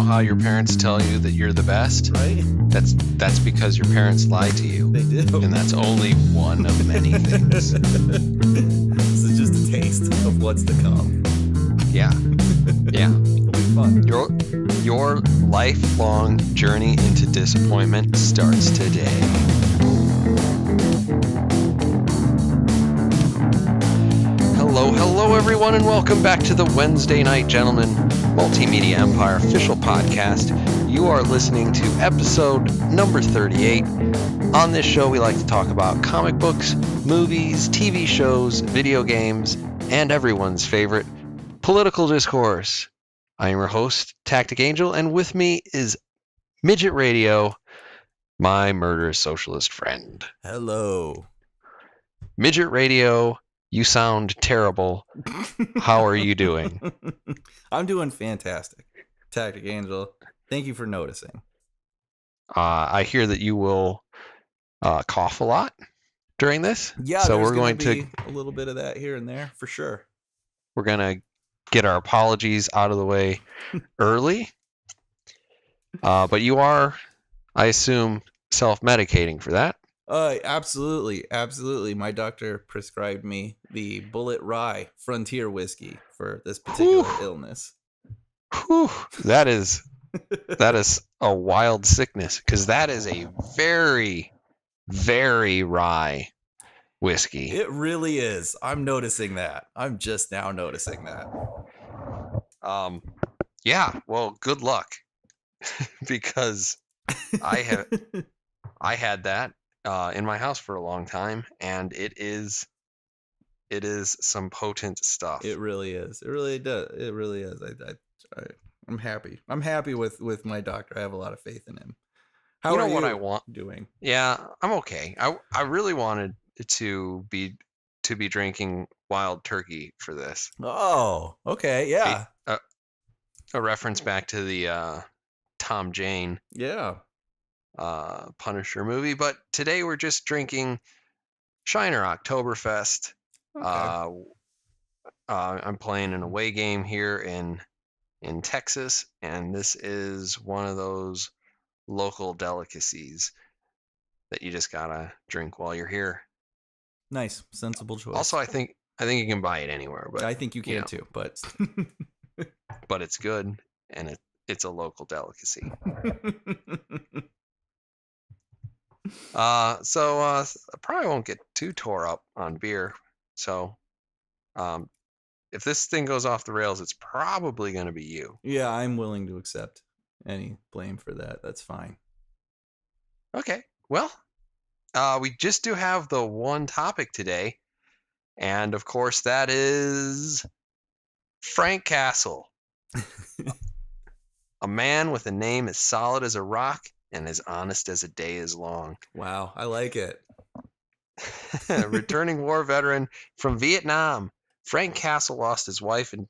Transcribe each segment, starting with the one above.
how your parents tell you that you're the best? Right? That's because your parents lie to you. They do. And that's only one of many things. This is just a taste of what's to come. Yeah. Yeah. It'll be fun. Your lifelong journey into disappointment starts today. Hello everyone, and welcome back to the Wednesday Night Gentlemen Multimedia Empire official podcast. You are listening to episode number 38. On this show, we like to talk about comic books, movies, TV shows, video games, and everyone's favorite, political discourse. I am your host, Tactic Angel, and with me is Midget Radio, my murderous socialist friend. Hello. Midget Radio, you sound terrible. How are you doing? I'm doing fantastic. Tactic Angel, thank you for noticing. I hear that you will cough a lot during this. Yeah, so there's we're going to be a little bit of that here and there for sure. we're going to get our apologies out of the way early. But you are, I assume, self-medicating for that. Absolutely. My doctor prescribed me the Bullet Rye Frontier whiskey for this particular illness. Whew, that is a wild sickness, because that is a very, very rye whiskey. It really is. I'm noticing that. I'm just now noticing that. Yeah, well, good luck. Because I had that in my house for a long time, and it is some potent stuff. It really is. It really does. It really is. I'm happy. I'm happy with my doctor. I have a lot of faith in him. How are what you I want doing? Yeah, I'm okay. I really wanted to be drinking Wild Turkey for this. Oh, okay, yeah. A reference back to the Tom Jane Punisher movie, but today we're just drinking Shiner Oktoberfest. Okay. I'm playing an away game here in Texas, and this is one of those local delicacies that you just gotta drink while you're here. Nice, sensible choice. Also, I think you can buy it anywhere, but I think you can too, but but it's good, and it's a local delicacy. I probably won't get too tore up on beer. So, if this thing goes off the rails, it's probably going to be you. Yeah, I'm willing to accept any blame for that. That's fine. Okay. Well, we just do have the one topic today, and of course that is Frank Castle, a man with a name as solid as a rock and as honest as a day is long. Wow, I like it. Returning war veteran from Vietnam, Frank Castle lost his wife and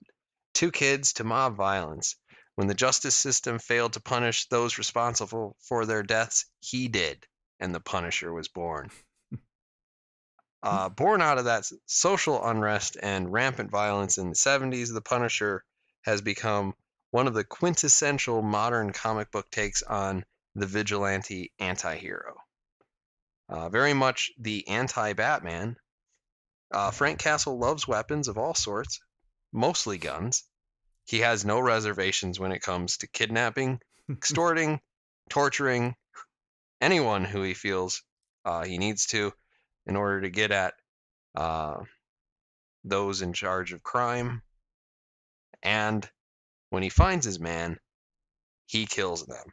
2 kids to mob violence. When the justice system failed to punish those responsible for their deaths, he did, and the Punisher was born. Born out of that social unrest and rampant violence in the 70s, the Punisher has become one of the quintessential modern comic book takes on the vigilante anti-hero. Very much the anti-Batman. Frank Castle loves weapons of all sorts, mostly guns. He has no reservations when it comes to kidnapping, extorting, torturing anyone who he feels he needs to in order to get at those in charge of crime. And when he finds his man, he kills them.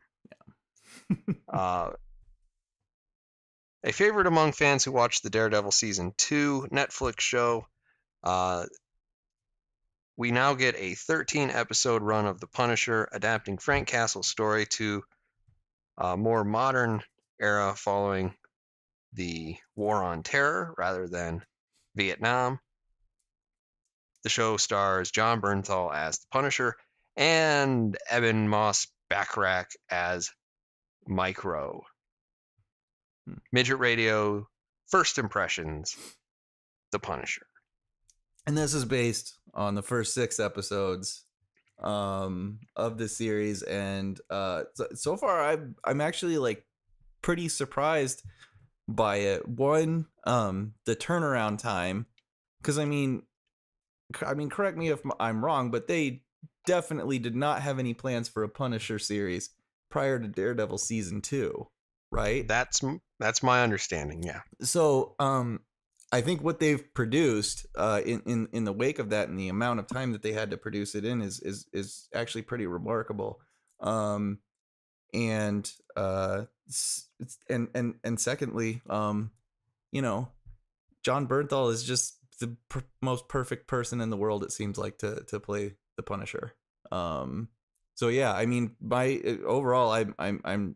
A favorite among fans who watched the Daredevil Season 2 Netflix show, we now get a 13-episode run of The Punisher, adapting Frank Castle's story to a more modern era following the War on Terror rather than Vietnam. The show stars John Bernthal as the Punisher and Ebon Moss-Bachrach as Micro. Midget Radio, first impressions, The Punisher. And this is based on the first 6 episodes of the series, and so far I'm actually like pretty surprised by it. One, the turnaround time, because I mean, correct me if I'm wrong, but they definitely did not have any plans for a Punisher series prior to Daredevil season 2, right? That's my understanding. Yeah. So, I think what they've produced in the wake of that, and the amount of time that they had to produce it in, is actually pretty remarkable. Um, and and secondly, you know, John Bernthal is just the most perfect person in the world, it seems like, to play the Punisher. So yeah, I mean, overall, I'm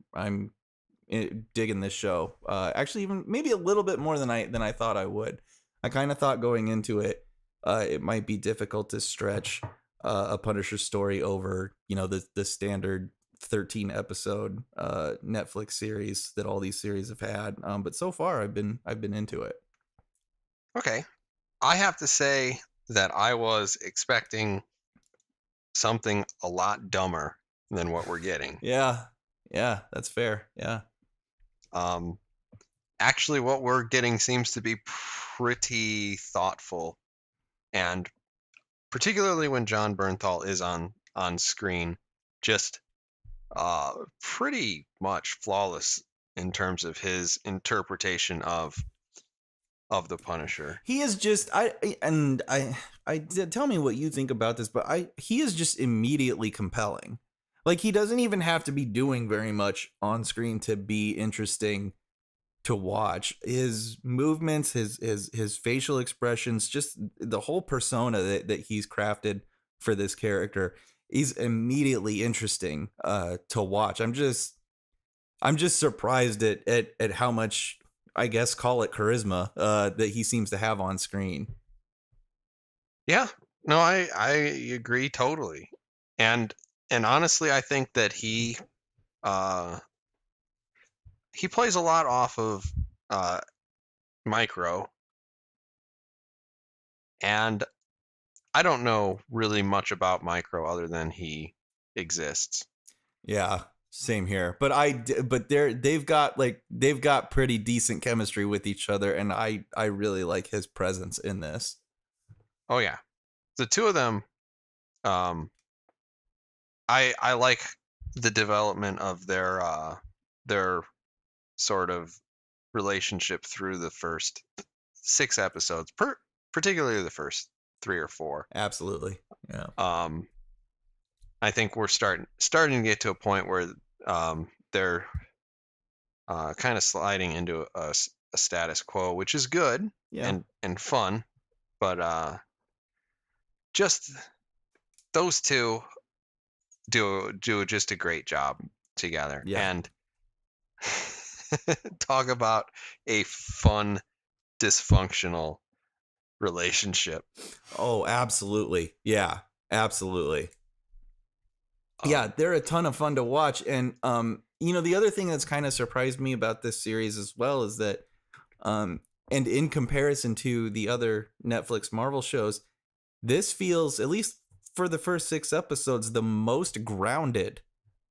digging this show. Actually, even maybe a little bit more than I thought I would. I kind of thought going into it, it might be difficult to stretch a Punisher story over, the standard 13 episode Netflix series that all these series have had. But so far, I've been into it. Okay. I have to say that I was expecting something a lot dumber than what we're getting. Yeah, that's fair. Yeah. Actually, what we're getting seems to be pretty thoughtful, and particularly when John Bernthal is on screen, just pretty much flawless in terms of his interpretation of the Punisher. He is just tell me what you think about this, but he is just immediately compelling. Like, he doesn't even have to be doing very much on screen to be interesting to watch. His movements, his facial expressions, just the whole persona that he's crafted for this character is immediately interesting to watch. I'm just surprised at how much, I guess, call it charisma, that he seems to have on screen. Yeah, no, I agree totally, and honestly, I think that he plays a lot off of Micro, and I don't know really much about Micro other than he exists. Yeah, same here. But they've got pretty decent chemistry with each other, and I really like his presence in this. Oh yeah, the two of them. I like the development of their sort of relationship through the first 6 episodes, particularly the first 3 or 4. Absolutely. Yeah. I think we're starting to get to a point where they're kind of sliding into a status quo, which is good. Yeah. and fun, but just those two do just a great job together. Yeah. And talk about a fun dysfunctional relationship. Oh, absolutely. Yeah, absolutely. Yeah, they're a ton of fun to watch. And the other thing that's kind of surprised me about this series as well is that and in comparison to the other Netflix Marvel shows, this feels, at least for the first 6 episodes, the most grounded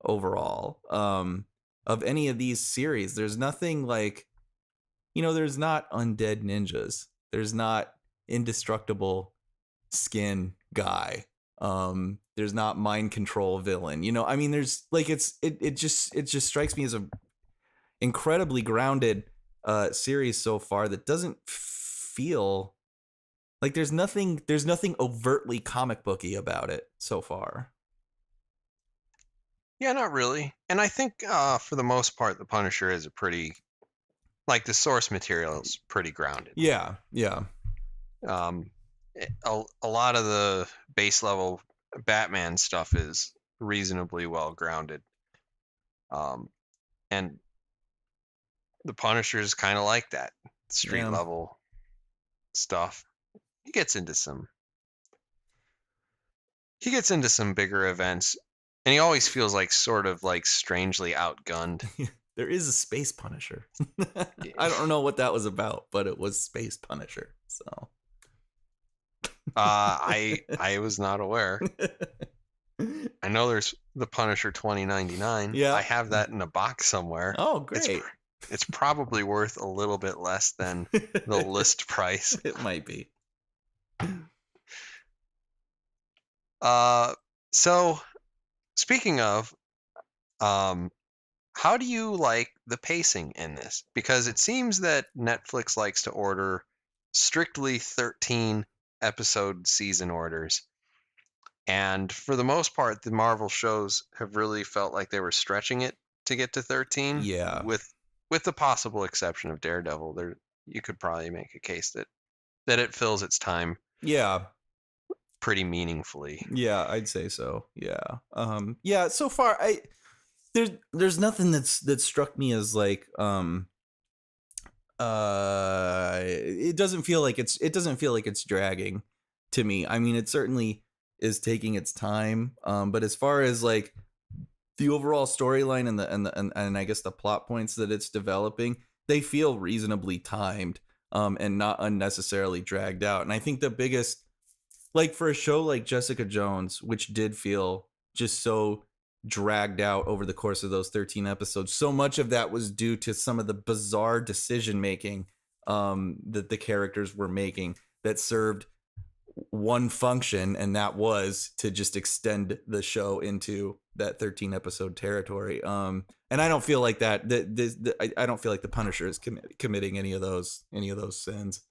overall of any of these series. There's nothing like, there's not undead ninjas. There's not indestructible skin guy. There's not mind control villain. There's like, it just strikes me as a incredibly grounded series so far that doesn't feel like there's nothing overtly comic booky about it so far. Yeah, not really. And I think for the most part, the Punisher is a pretty, like, the source material is pretty grounded. Yeah. A lot of the base level Batman stuff is reasonably well grounded. And the Punisher is kind of like that street level stuff. He gets into some bigger events, and he always feels like sort of like strangely outgunned. There is a Space Punisher. I don't know what that was about, but it was Space Punisher. So I was not aware. I know there's the Punisher 2099. Yeah. I have that in a box somewhere. Oh, It's great. it's probably worth a little bit less than the list price. It might be. So speaking of, um, how do you like the pacing in this? Because it seems that Netflix likes to order strictly 13 episode season orders. And for the most part, the Marvel shows have really felt like they were stretching it to get to 13, Yeah. with the possible exception of Daredevil. There you could probably make a case that it fills its time Yeah. pretty meaningfully. Yeah, I'd say so. Yeah. Yeah, so far there's nothing that struck me as like it doesn't feel like it's dragging to me. I mean, it certainly is taking its time, but as far as like the overall storyline and I guess the plot points that it's developing, they feel reasonably timed, and not unnecessarily dragged out. And I think the biggest, like for a show like Jessica Jones, which did feel just so dragged out over the course of those 13 episodes, so much of that was due to some of the bizarre decision making that the characters were making that served one function, and that was to just extend the show into that 13 episode territory. And I don't feel like that I don't feel like the Punisher is committing any of those sins.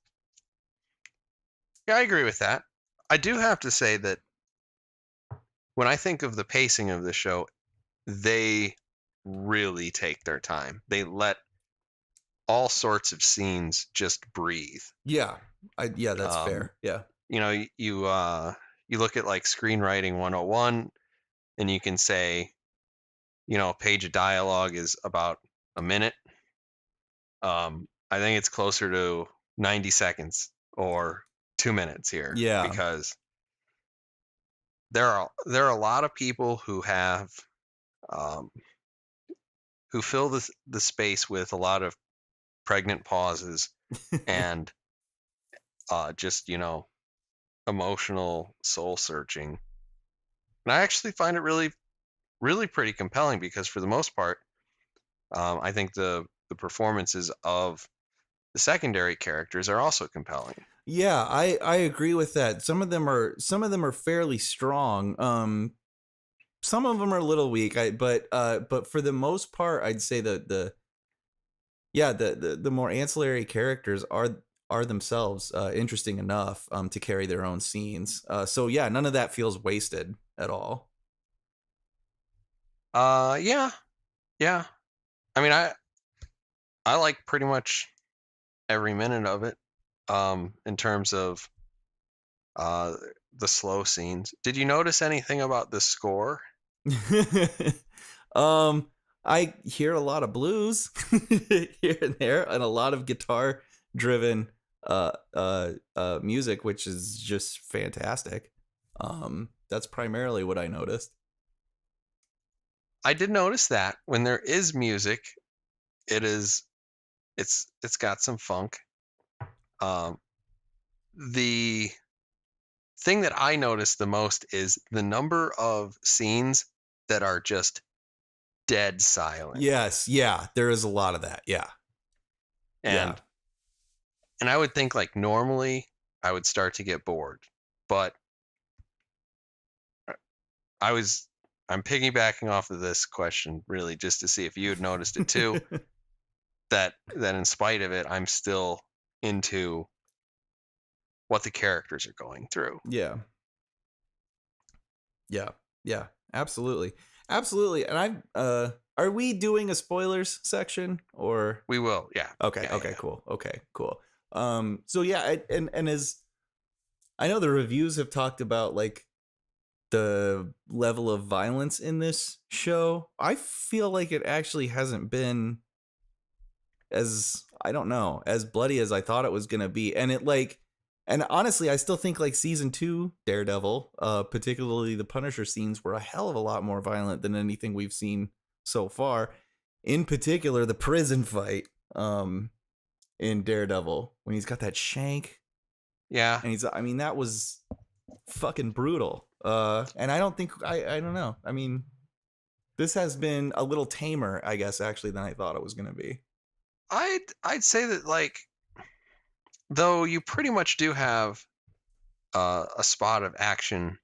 Yeah, I agree with that. I do have to say that when I think of the pacing of the show, they really take their time. They let all sorts of scenes just breathe. Yeah. That's fair. Yeah. You know, you look at like screenwriting 101 and you can say, you know, a page of dialogue is about a minute. I think it's closer to 90 seconds or 2 minutes here. Yeah. Because there are a lot of people who have who fill the space with a lot of pregnant pauses and just, you know, emotional soul searching. And I actually find it really, really pretty compelling because for the most part, I think the performances of the secondary characters are also compelling. Yeah, I agree with that. Some of them are fairly strong. Some of them are a little weak. But for the most part, I'd say the more ancillary characters are themselves interesting enough to carry their own scenes. So yeah, none of that feels wasted at all. Yeah. I mean, I like pretty much every minute of it. In terms of the slow scenes. Did you notice anything about the score? I hear a lot of blues here and there, and a lot of guitar driven music, which is just fantastic. That's primarily what I noticed. I did notice that when there is music, it's got some funk. The thing that I noticed the most is the number of scenes that are just dead silent. Yes, yeah, there is a lot of that. Yeah. And I would think like normally I would start to get bored, but I'm piggybacking off of this question really just to see if you had noticed it too. that in spite of it, I'm still into what the characters are going through. Yeah, absolutely. And are we doing a spoilers section or we will? Yeah. Okay. Cool. So yeah, and as I know, the reviews have talked about like the level of violence in this show. I feel like it actually hasn't been as bloody as I thought it was gonna be, and honestly, I still think like season 2 Daredevil, particularly the Punisher scenes, were a hell of a lot more violent than anything we've seen so far. In particular, the prison fight in Daredevil when he's got that shank. Yeah. And that was fucking brutal. And I don't think I don't know. I mean, this has been a little tamer, I guess, actually, than I thought it was going to be. I'd say that, like, though you pretty much do have a spot of action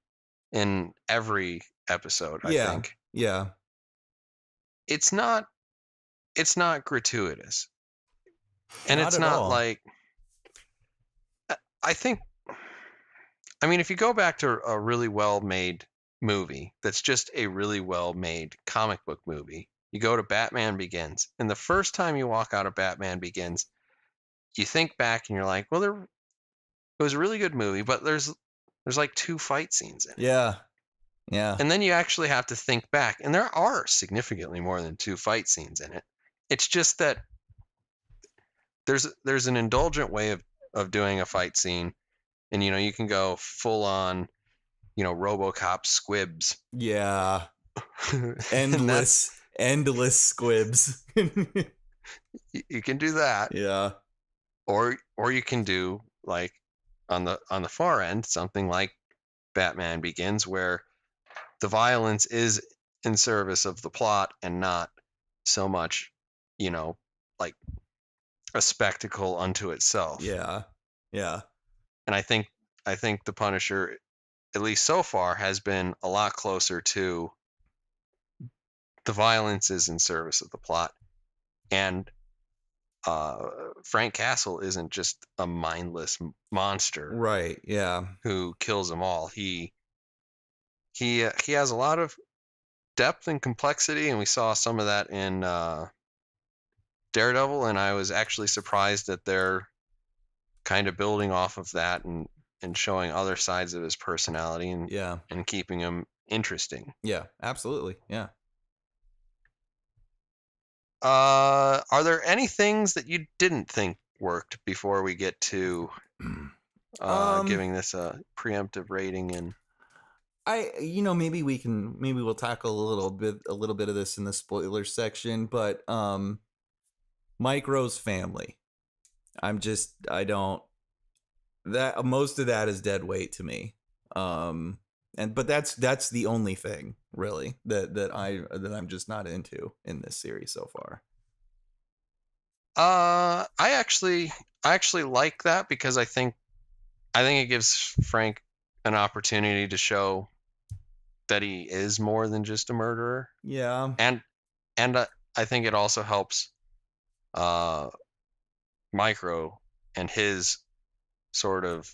in every episode, I Yeah, think yeah, it's not gratuitous, and not it's at not all. like I think. I mean, if you go back to a really well made movie that's just a really well made comic book movie, you go to Batman Begins, and the first time you walk out of Batman Begins, you think back and you're like, well, it was a really good movie, but there's like 2 fight scenes in it. Yeah, yeah, And then you actually have to think back, and there are significantly more than 2 fight scenes in it. It's just that there's an indulgent way of doing a fight scene, and you can go full on, RoboCop squibs. yeah. And that's Endless squibs. you can do that, Yeah, or you can do, like, on the far end, something like Batman Begins, where the violence is in service of the plot and not so much, like a spectacle unto itself. yeah, yeah, And I think the Punisher, at least so far, has been a lot closer to the violence is in service of the plot. And Frank Castle isn't just a mindless monster right, yeah, who kills them all. He has a lot of depth and complexity, and we saw some of that in Daredevil. And I was actually surprised that they're kind of building off of that and showing other sides of his personality yeah, and keeping him interesting. yeah, absolutely, yeah. Are there any things that you didn't think worked before we get to Um, giving this a preemptive rating? And maybe we'll tackle a little bit of this in the spoilers section, but Micro's family. I don't that most of that is dead weight to me. But that's the only thing really that I'm just not into in this series so far. I actually like that, because I think it gives Frank an opportunity to show that he is more than just a murderer. Yeah. And I think it also helps Micro and his sort of,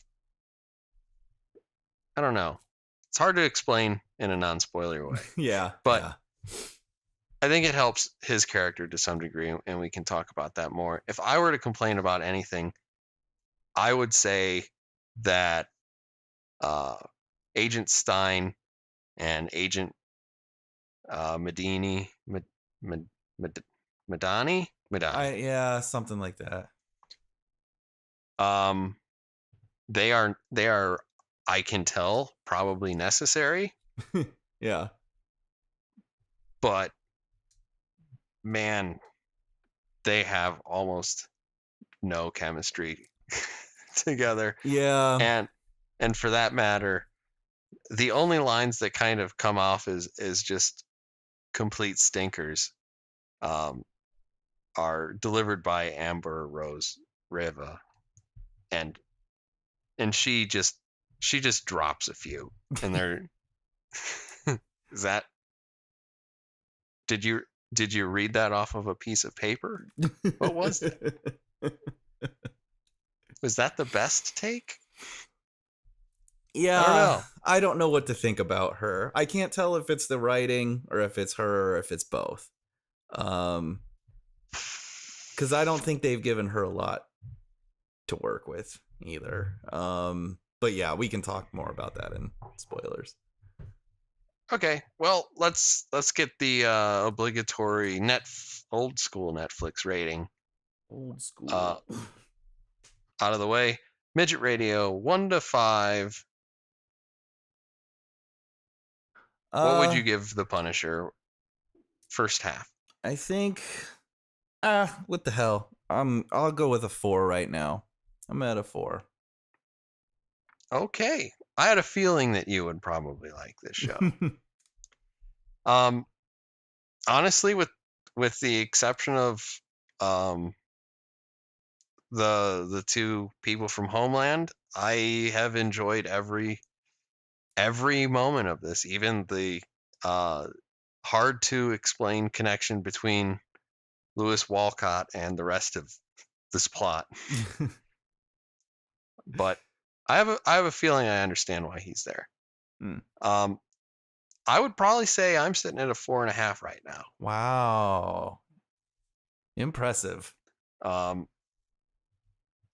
I don't know. It's hard to explain in a non-spoiler way, Yeah. but yeah. I think it helps his character to some degree, and we can talk about that more. If I were to complain about anything, I would say that Agent Stein and Agent Madani, Madani, Yeah, something like that. they are, I can tell, probably necessary, Yeah. but man, they have almost no chemistry together. Yeah. And for that matter, the only lines that kind of come off as just complete stinkers are delivered by Amber Rose Reva, and she just drops a few, and they're is that did you read that off of a piece of paper? What was that? Was that the best take? Yeah, I don't know. I don't know what to think about her. I can't tell if it's the writing or if it's her or if it's both. Because I don't think they've given her a lot to work with either. But yeah, we can talk more about that in spoilers. Okay, well, let's get the obligatory old school Netflix rating Old school. out of the way. Midget Radio, 1 to 5. What would you give The Punisher first half? I think what the hell? I'll go with a 4 right now. I'm at a 4. Okay. I had a feeling that you would probably like this show. Honestly, with the exception of the two people from Homeland, I have enjoyed every moment of this, even the hard to explain connection between Lewis Walcott and the rest of this plot. But I have a feeling I understand why he's there. I would probably say I'm sitting at a 4.5 right now. Wow. Impressive.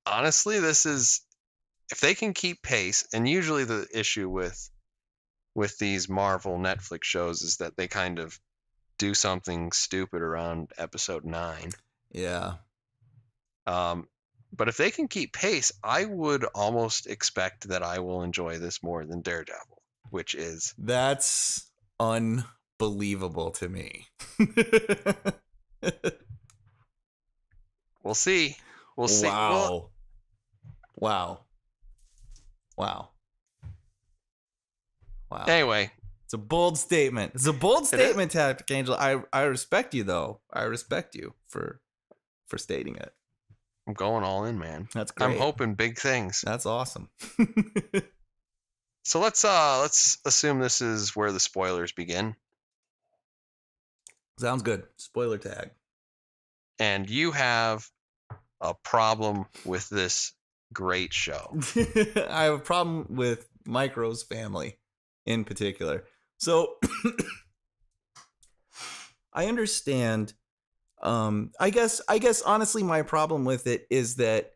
Honestly, this is, if they can keep pace, and usually the issue with these Marvel Netflix shows is that they kind of do something stupid around episode 9. Yeah. But if they can keep pace, I would almost expect that I will enjoy this more than Daredevil, which is... That's unbelievable to me. We'll see. We'll see. Wow. Wow. Anyway. It's a bold statement. It's a bold statement, Tactic Angel. I respect you, though. I respect you for stating it. I'm going all in, man. That's great. I'm hoping big things. That's awesome. So let's assume this is where the spoilers begin. Sounds good. Spoiler tag. And you have a problem with this great show. I have a problem with Micro's family in particular. So I understand. I guess honestly my problem with it is that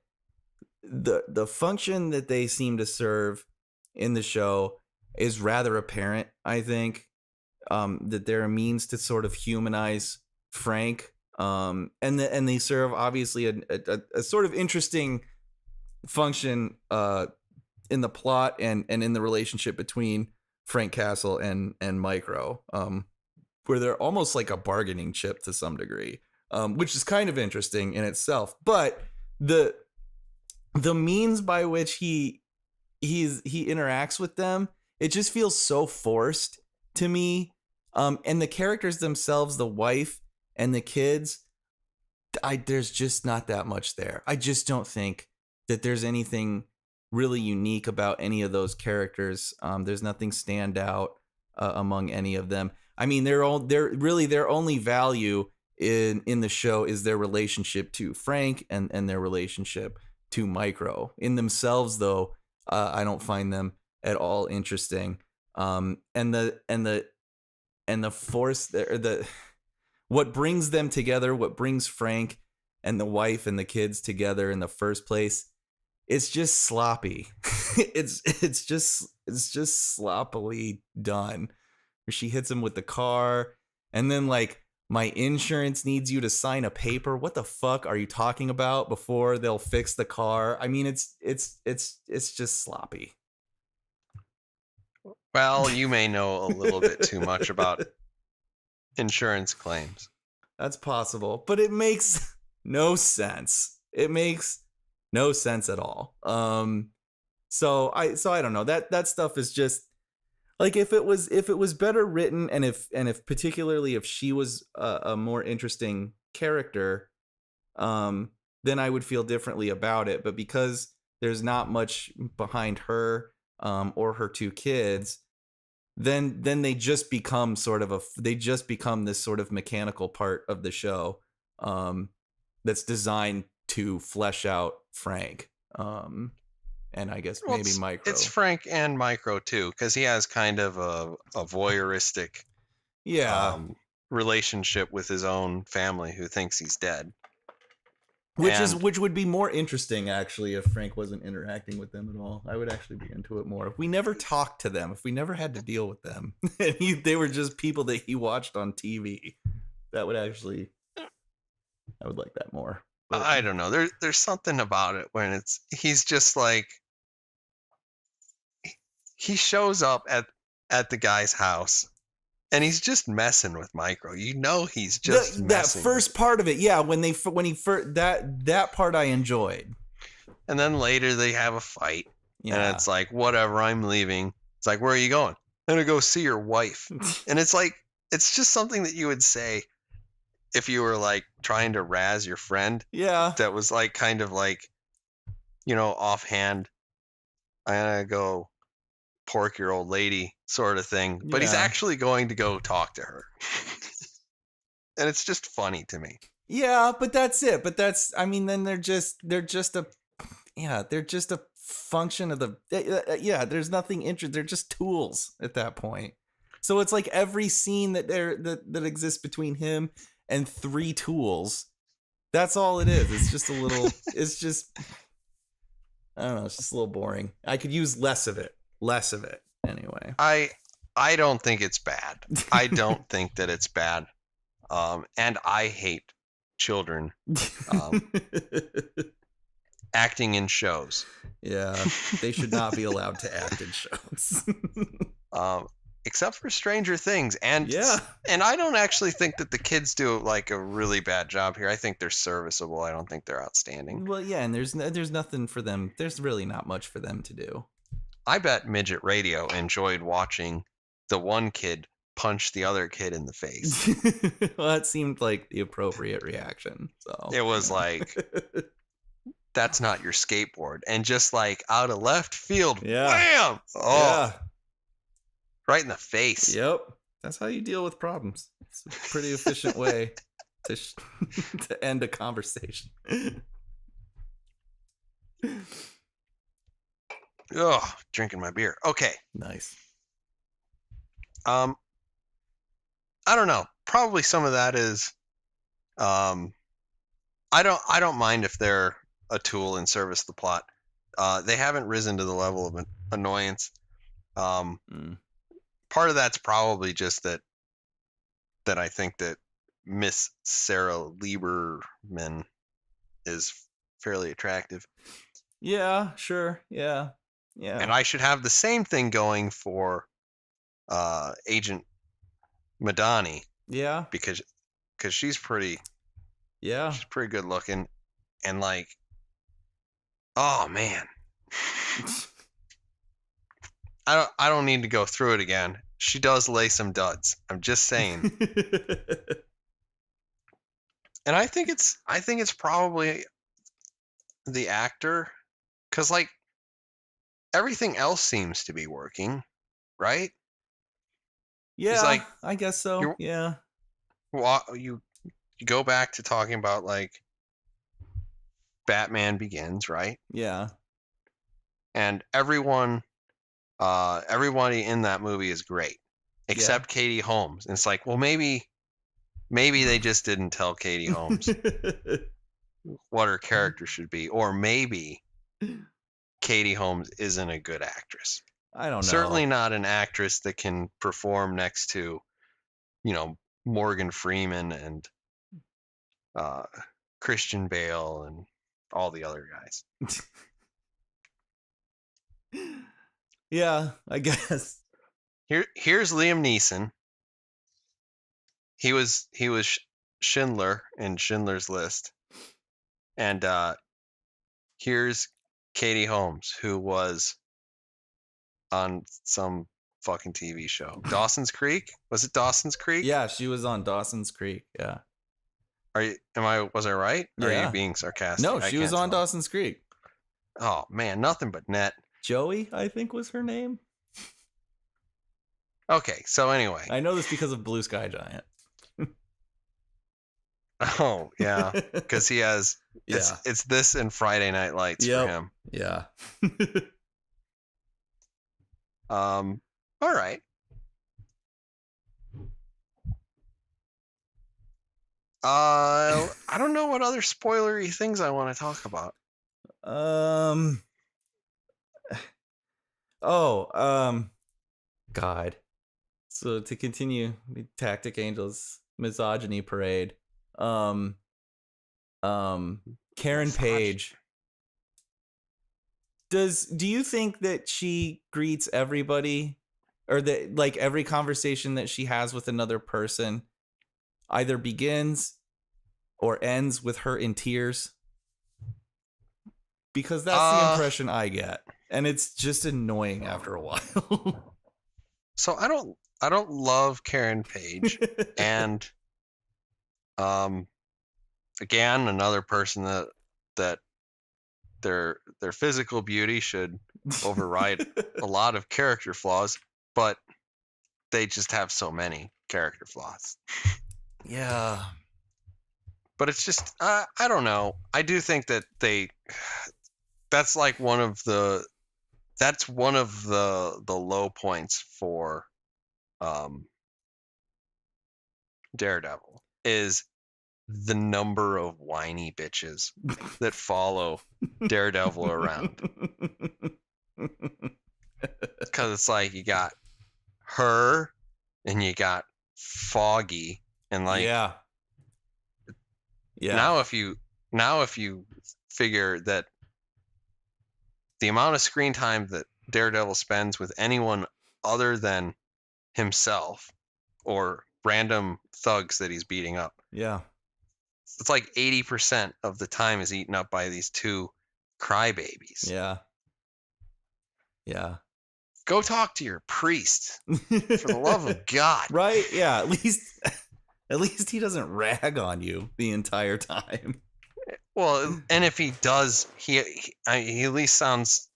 the function that they seem to serve in the show is rather apparent. I think that they're a means to sort of humanize Frank, and they serve obviously a sort of interesting function in the plot and in the relationship between Frank Castle and Micro, where they're almost like a bargaining chip to some degree, which is kind of interesting in itself. But the means by which he interacts with them, it just feels so forced to me. And the characters themselves, the wife and the kids, there's just not that much there. I just don't think that there's anything really unique about any of those characters. There's nothing stand out among any of them. I mean, their only value in the show is their relationship to Frank and their relationship to Micro. In themselves, though, I don't find them at all interesting. And the force there, what brings them together, what brings Frank and the wife and the kids together in the first place, it's just sloppy. it's just sloppily done. Where she hits him with the car, and then like, my insurance needs you to sign a paper. What the fuck are you talking about? Before they'll fix the car. I mean, it's just sloppy. Well, you may know a little bit too much about insurance claims. That's possible, but it makes no sense. It makes no sense at all. So I don't know. That stuff is just like, if it was better written, and if particularly if she was a more interesting character, then I would feel differently about it. But because there's not much behind her or her two kids, then they just become this sort of mechanical part of the show that's designed to flesh out Frank. And I guess maybe Micro. It's Frank and Micro too, because he has kind of a voyeuristic relationship with his own family, who thinks he's dead. Which would be more interesting, actually, if Frank wasn't interacting with them at all. I would actually be into it more. If we never talked to them, if we never had to deal with them, they were just people that he watched on TV, I would like that more. But I don't know. There's something about it when he's just like, he shows up at the guy's house and he's just messing with Micro. You know, he's just messing. That first part of it, yeah. When he first, that part I enjoyed. And then later they have a fight. And it's like, whatever, I'm leaving. It's like, where are you going? I'm going to go see your wife. And it's like, it's just something that you would say if you were like trying to razz your friend. Yeah. That was like kind of like, offhand, I'm going to go pork your old lady sort of thing. But he's actually going to go talk to her. And it's just funny to me. Yeah, but that's it. But that's, I mean, then they're just a function of the, there's nothing interesting. They're just tools at that point. So it's like every scene that exists between him and 3 tools, that's all it is. It's just a little, it's just, I don't know, it's just a little boring. I could use less of it anyway. I don't think it's bad. I don't think that it's bad. And I hate children acting in shows. Yeah, they should not be allowed to act in shows. Except for Stranger Things. And I don't actually think that the kids do like a really bad job here. I think they're serviceable. I don't think they're outstanding. Well, yeah, and there's nothing for them. There's really not much for them to do. I bet Midget Radio enjoyed watching the one kid punch the other kid in the face. Well, that seemed like the appropriate reaction. So it was like, that's not your skateboard. And just like out of left field, bam! Oh, right in the face. Yep. That's how you deal with problems. It's a pretty efficient way to end a conversation. Oh, drinking my beer. Okay. Nice. I don't know. Probably some of that is, I don't mind if they're a tool in service of the plot. They haven't risen to the level of annoyance. Part of that's probably just that I think that Miss Sarah Lieberman is fairly attractive. Yeah, sure. Yeah. And I should have the same thing going for Agent Madani. Yeah. Because she's pretty. Yeah. She's pretty good looking, and like, oh man. I don't need to go through it again. She does lay some duds. I'm just saying. And I think it's probably the actor, cuz like everything else seems to be working, right? Yeah, like, I guess so. Yeah. Well, you go back to talking about like Batman Begins, right? Yeah. And everybody in that movie is great, except Katie Holmes. And it's like, well, maybe they just didn't tell Katie Holmes what her character should be, or maybe Katie Holmes isn't a good actress. I don't know. Certainly not an actress that can perform next to, Morgan Freeman and Christian Bale and all the other guys. Yeah, I guess. Here's Liam Neeson. He was Schindler in Schindler's List. And here's Katie Holmes, who was on some fucking TV show. Dawson's Creek? Was it Dawson's Creek? Yeah, she was on Dawson's Creek. Yeah. Was I right? Or yeah. Are you being sarcastic? No, she was on Dawson's Creek. Oh man, nothing but net. Joey, I think was her name. Okay, so anyway. I know this because of Blue Sky Giant. Oh, yeah. Because he has it's this and Friday Night Lights for him. Yeah. All right. I don't know what other spoilery things I want to talk about. God. So to continue the Tactic Angels misogyny parade, Karen Page. Do you think that she greets everybody, or that like every conversation that she has with another person either begins or ends with her in tears? Because that's the impression I get. And it's just annoying after a while. So I don't love Karen Page, and again, another person that their physical beauty should override a lot of character flaws, but they just have so many character flaws. Yeah. But it's just I don't know. I do think that that's like one of the low points for Daredevil is the number of whiny bitches that follow Daredevil around. Because it's like you got her and you got Foggy, and like yeah. now if you figure that the amount of screen time that Daredevil spends with anyone other than himself or random thugs that he's beating up, Yeah. it's like 80% of the time is eaten up by these two crybabies. Yeah. Yeah. Go talk to your priest, for the love of God. Right? Yeah. At least he doesn't rag on you the entire time. Well, and if he does, he at least sounds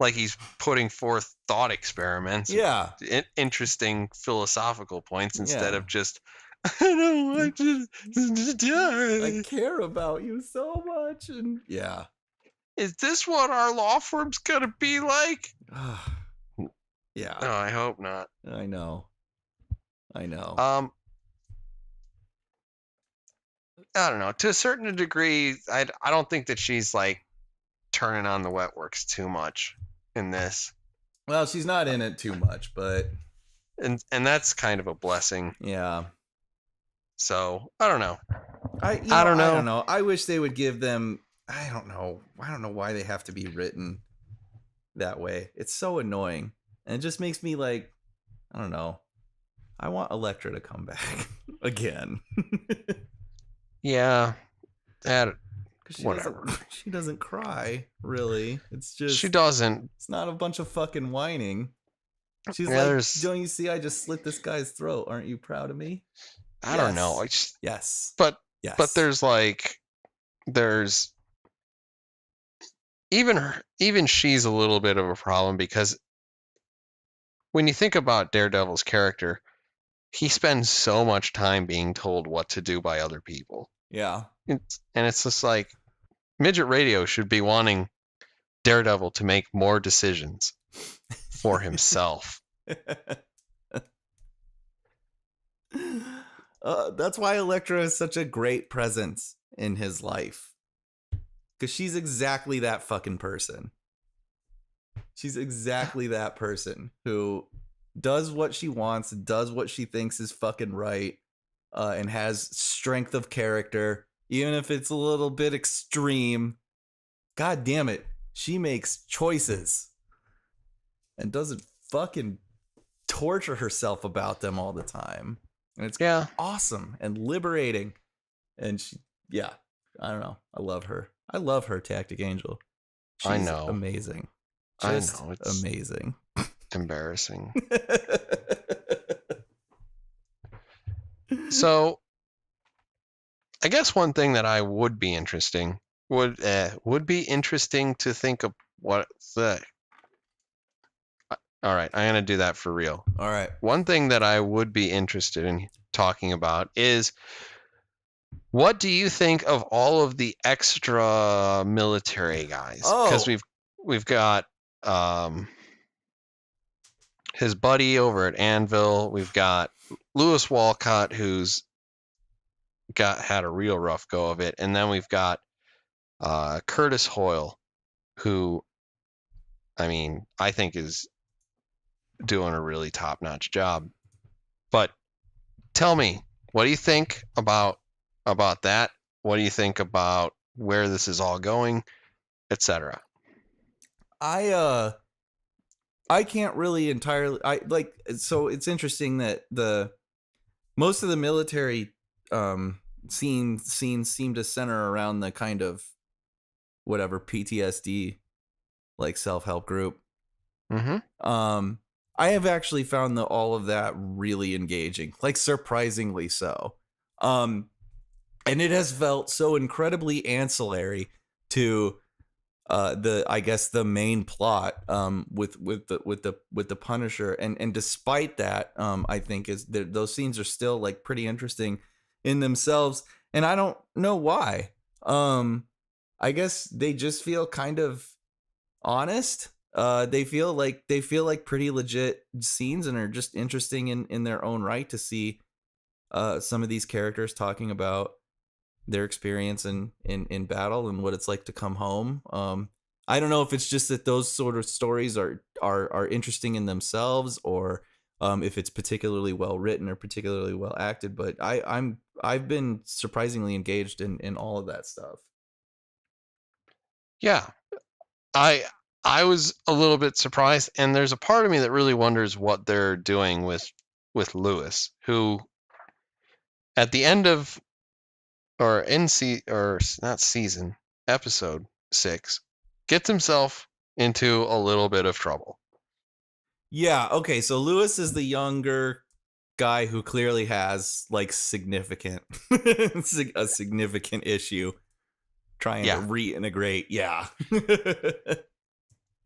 like he's putting forth thought experiments. Yeah. Interesting philosophical points instead Yeah. of just, I don't want to I die. care about you so much. And yeah. Is this what our law firm's gonna be like? Yeah. No, I hope not. I know. I don't know. To a certain degree, I don't think that she's like turning on the wet works too much in this. Well, she's not in it too much, but And that's kind of a blessing. yeah. So I don't know. I don't know. I wish they would give them. I don't know why they have to be written that way. It's so annoying, and it just makes me like, I don't know. I want Elektra to come back again. Yeah, Whatever. She doesn't cry, really. It's just she doesn't. It's not a bunch of fucking whining. She's Yeah, like, don't you see? I just slit this guy's throat. Aren't you proud of me? I don't know. Yes. But yes. But there's even she's a little bit of a problem, because when you think about Daredevil's character, he spends so much time being told what to do by other people. Yeah. And it's just like Midget Radio should be wanting Daredevil to make more decisions for himself. That's why Elektra is such a great presence in his life. Because she's exactly that fucking person. She's exactly that person who does what she wants, does what she thinks is fucking right, and has strength of character, even if it's a little bit extreme. God damn it. She makes choices and doesn't fucking torture herself about them all the time. And it's awesome and liberating. And she, I don't know. I love her. I love her, Tactic Angel. She's I know. Amazing. Just I know. It's amazing. Embarrassing. So, I guess one thing that I would be interesting to think of what the. All right, I'm gonna do that for real. All right. One thing that I would be interested in talking about is, what do you think of all of the extra military guys? Because we've got his buddy over at Anvil. We've got Lewis Walcott, who's had a real rough go of it, and then we've got Curtis Hoyle, who, I mean, I think is doing a really top-notch job. But tell me, what do you think about that? What do you think about where this is all going, etc.? I can't really entirely. So it's interesting that most of the military scenes seem to center around the kind of whatever PTSD like self-help group. Mm-hmm. I have actually found all of that really engaging, like surprisingly so. And it has felt so incredibly ancillary to I guess the main plot with the Punisher, and despite that, I think those scenes are still like pretty interesting in themselves, and I don't know why. I guess they just feel kind of honest. They feel like pretty legit scenes, and are just interesting in their own right to see some of these characters talking about their experience in battle and what it's like to come home. I don't know if it's just that those sort of stories are interesting in themselves, or if it's particularly well written or particularly well acted. But I've been surprisingly engaged in all of that stuff. Yeah, I was a little bit surprised, and there's a part of me that really wonders what they're doing with Lewis, who at the end of or not season, episode 6, gets himself into a little bit of trouble. Yeah, okay, so Lewis is the younger guy who clearly has like significant a significant issue trying to reintegrate. Yeah.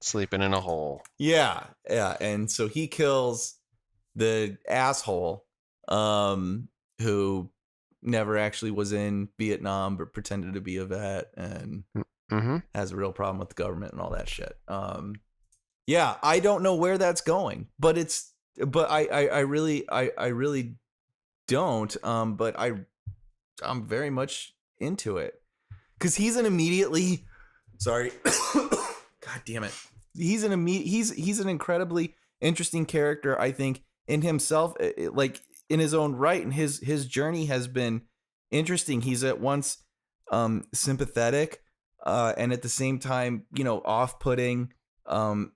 Sleeping in a hole. Yeah, and so he kills the asshole who never actually was in Vietnam but pretended to be a vet, and has a real problem with the government and all that shit. Yeah, I don't know where that's going, but I really don't. But I'm very much into it, because he's an immediately sorry. God damn it. He's an incredibly interesting character, I think, in himself, like in his own right, and his journey has been interesting. He's at once sympathetic and at the same time, off-putting and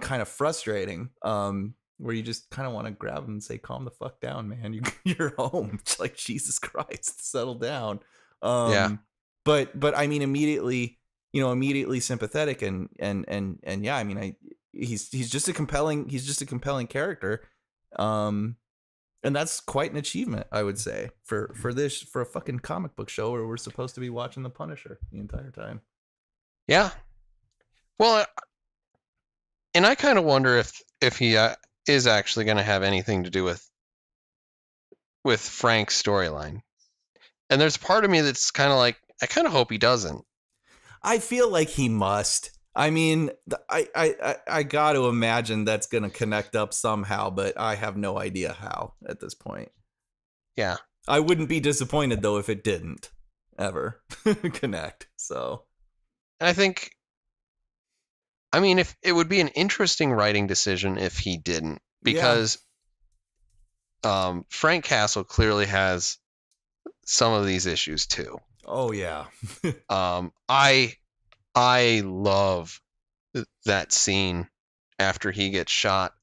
kind of frustrating, where you just kind of want to grab him and say, calm the fuck down, man. You're home. It's like, Jesus Christ, settle down. But I mean, immediately sympathetic, and yeah, I mean, he's just a compelling character, and that's quite an achievement, I would say, for a fucking comic book show where we're supposed to be watching the Punisher the entire time. Yeah, well, and I kind of wonder if he is actually going to have anything to do with Frank's storyline, and there's part of me that's kind of like, I kind of hope he doesn't. I feel like he must. I mean, I got to imagine that's going to connect up somehow, but I have no idea how at this point. Yeah. I wouldn't be disappointed, though, if it didn't ever connect. So I think, I mean, if it would be an interesting writing decision if he didn't, because Frank Castle clearly has some of these issues too. Oh yeah. I love that scene after he gets shot,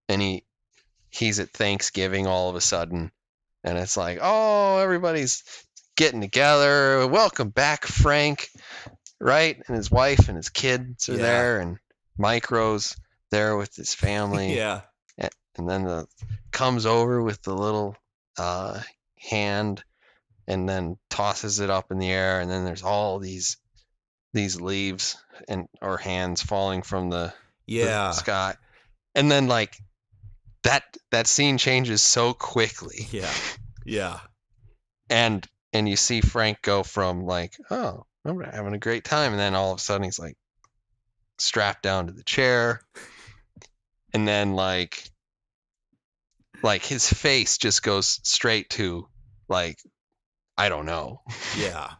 and he's at Thanksgiving all of a sudden, and it's like, oh, everybody's getting together. Welcome back, Frank, right? And his wife and his kids are there, and Micro's there with his family. Yeah. And then comes over with the little hand, and then tosses it up in the air, and then there's all these leaves or hands falling from the sky, and then like that scene changes so quickly. Yeah. And you see Frank go from like, oh, I'm having a great time, and then all of a sudden he's like strapped down to the chair, and then like his face just goes straight to like, I don't know. Yeah.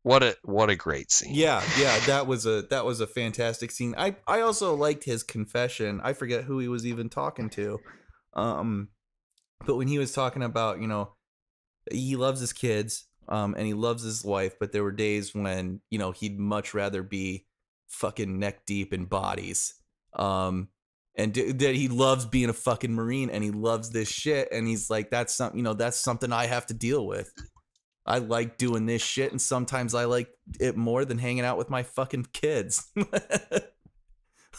What a great scene. Yeah, that was a fantastic scene. I also liked his confession. I forget who he was even talking to. But when he was talking about, he loves his kids, and he loves his wife, but there were days when, he'd much rather be fucking neck deep in bodies. And that he loves being a fucking Marine, and he loves this shit, and he's like, that's something I have to deal with. I like doing this shit, and sometimes I like it more than hanging out with my fucking kids.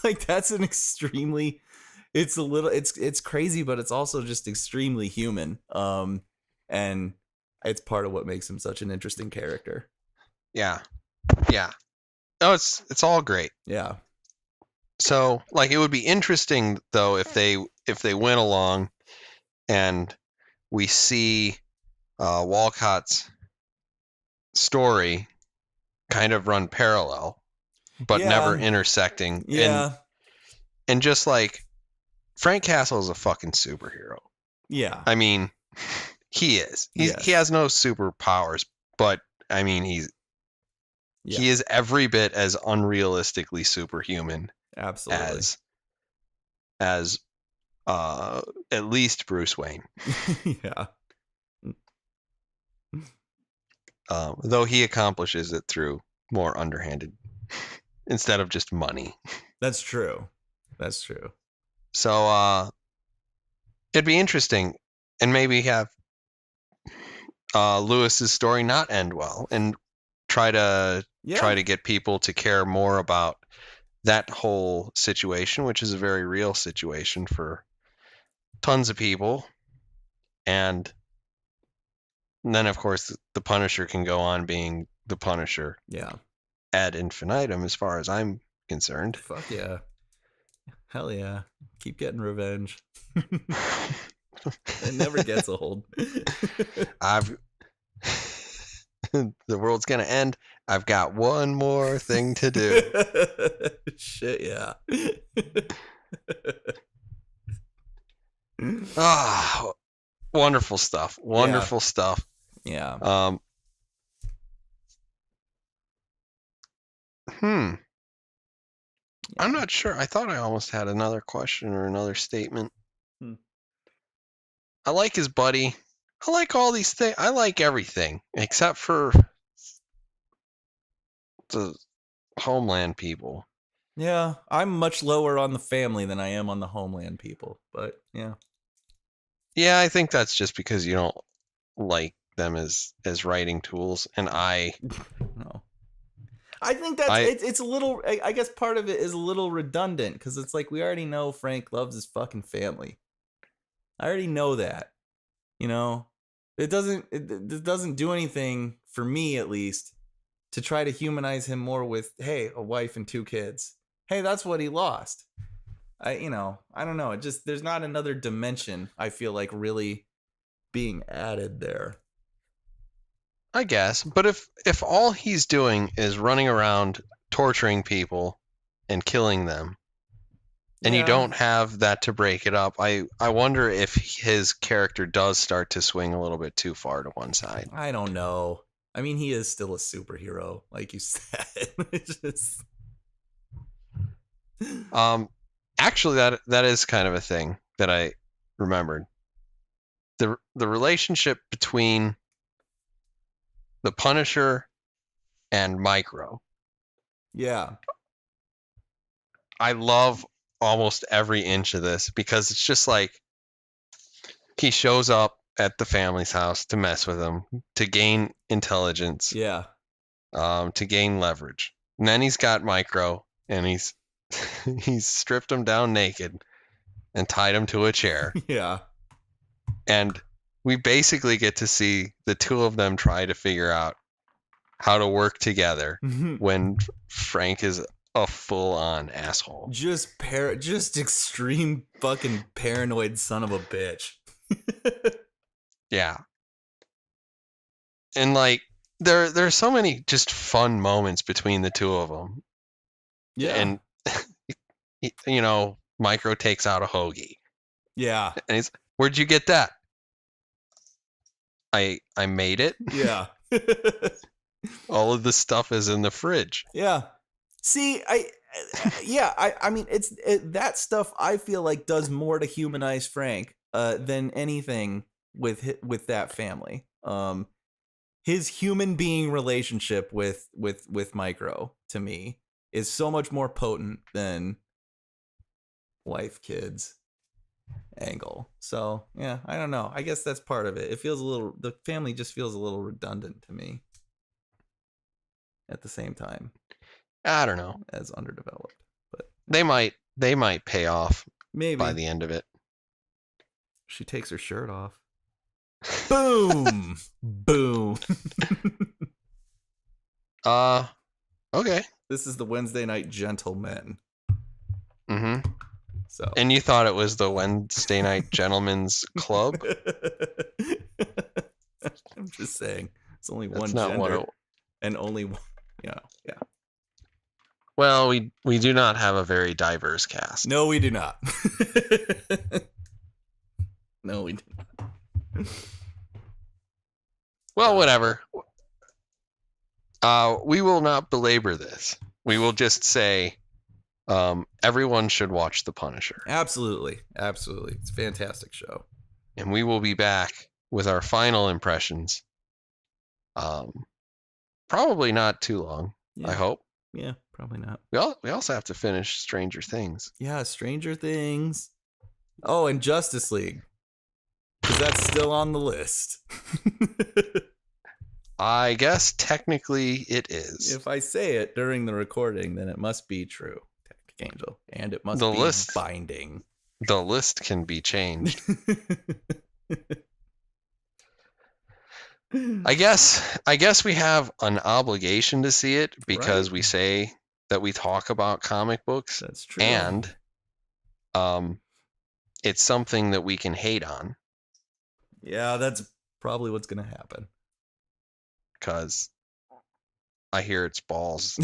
Like that's an extremely, it's crazy, but it's also just extremely human. And it's part of what makes him such an interesting character. Yeah. Yeah. Oh, it's all great. Yeah. So, like, it would be interesting though if they went along and we see Walcott's story kind of run parallel, but Yeah. never intersecting. Yeah. And just like Frank Castle is a fucking superhero. Yeah. I mean, he is. Yes. He has no superpowers, but I mean, he is every bit as unrealistically superhuman Absolutely. as at least Bruce Wayne. Yeah. Though he accomplishes it through more underhanded instead of just money. That's true. That's true. So it'd be interesting, and maybe have Lewis's story not end well, and try to get people to care more about that whole situation, which is a very real situation for tons of people. And then, of course, the Punisher can go on being the Punisher. Yeah. Ad infinitum, as far as I'm concerned. Fuck yeah. Hell yeah. Keep getting revenge. It never gets old. The world's gonna end. I've got one more thing to do. Shit, yeah. Wonderful stuff. Wonderful stuff. Yeah. I'm not sure. I thought I almost had another question or another statement. I like his buddy. I like all these things. I like everything except for the Homeland people. Yeah, I'm much lower on the family than I am on the Homeland people, but yeah. Yeah, I think that's just because you don't like them as writing tools, and I no. I think that's it's a little. I guess part of it is a little redundant because it's like we already know Frank loves his fucking family. I already know that. You know, it doesn't do anything for me, at least, to try to humanize him more with, hey, a wife and 2 kids. Hey, that's what he lost. I don't know. It just, there's not another dimension, I feel like, really being added there. I guess, but if all he's doing is running around torturing people and killing them, and you don't have that to break it up, I wonder if his character does start to swing a little bit too far to one side. I don't know. I mean, he is still a superhero, like you said. Just... Actually, that is kind of a thing that I remembered. The relationship between the Punisher and Micro. Yeah. I love almost every inch of this because it's just like he shows up at the family's house to mess with them, to gain intelligence. Yeah. To gain leverage. And then he's got Micro, and he's stripped him down naked and tied him to a chair. Yeah. And we basically get to see the two of them try to figure out how to work together when Frank is a full-on asshole. Just extreme fucking paranoid son of a bitch. Yeah. And like there's so many just fun moments between the two of them. Yeah. And Micro takes out a hoagie. Yeah. And he's, "Where'd you get that?" I made it. Yeah. All of the stuff is in the fridge. Yeah. See, I mean, that stuff I feel like does more to humanize Frank than anything with that family. His human being relationship with Micro, to me, is so much more potent than wife, kids. angle. So yeah, I don't know. I guess that's part of it. It feels a little. The family just feels a little redundant to me. At the same time, I don't know. as underdeveloped, but They might pay off maybe by the end of it. she takes her shirt off. Boom, boom. Okay. This is the Wednesday Night Gentlemen. Mm-hmm. So. And you thought it was the Wednesday Night Gentlemen's Club? I'm just saying, it's only That's one not gender what it... and only one. Yeah. Well, we do not have a very diverse cast. No, we do not. No, we do not. Well, whatever. We will not belabor this. We will just say everyone should watch The Punisher. Absolutely. It's a fantastic show. And we will be back with our final impressions. Probably not too long, I hope. Yeah, probably not. We also have to finish Stranger Things. Yeah, Stranger Things. Oh, and Justice League. Because that's still on the list. I guess technically it is. If I say it during the recording, then it must be true, Tactic Angel. And it must The be list. binding. The list can be changed. I guess we have an obligation to see it because Right. we say that we talk about comic books, That's true. and it's something that we can hate on Yeah, that's probably what's going to happen. because I hear it's balls.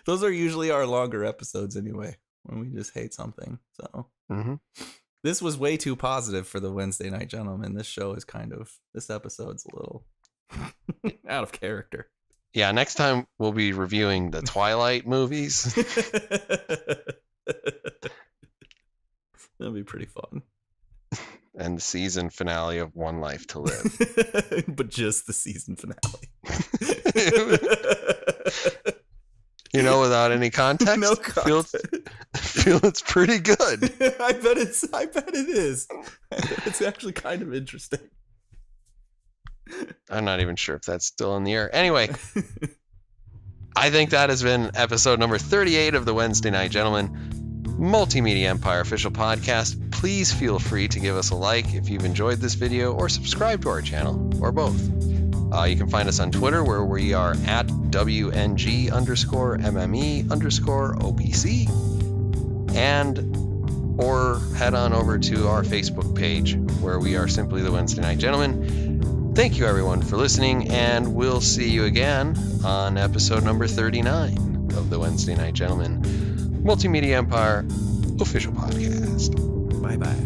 Those are usually our longer episodes anyway, when we just hate something. So Mm-hmm. this was way too positive for the Wednesday Night Gentlemen. This episode's a little out of character. Yeah, next time we'll be reviewing the Twilight movies. That'll be pretty fun. And the season finale of One Life to Live. But just the season finale. Without any context. No Feel context. it's pretty good. I bet it is. I bet it's actually kind of interesting. I'm not even sure if that's still in the air. Anyway, I think that has been episode number 38 of the Wednesday Night Gentlemen Multimedia Empire official podcast. Please feel free to give us a like if you've enjoyed this video, or subscribe to our channel, or both. You can find us on Twitter, where we are at WNG_MME_OPC, or head on over to our Facebook page, where we are simply the Wednesday Night Gentlemen. Thank you, everyone, for listening, and we'll see you again on episode number 39 of the Wednesday Night Gentlemen Multimedia Empire official podcast. Bye-bye.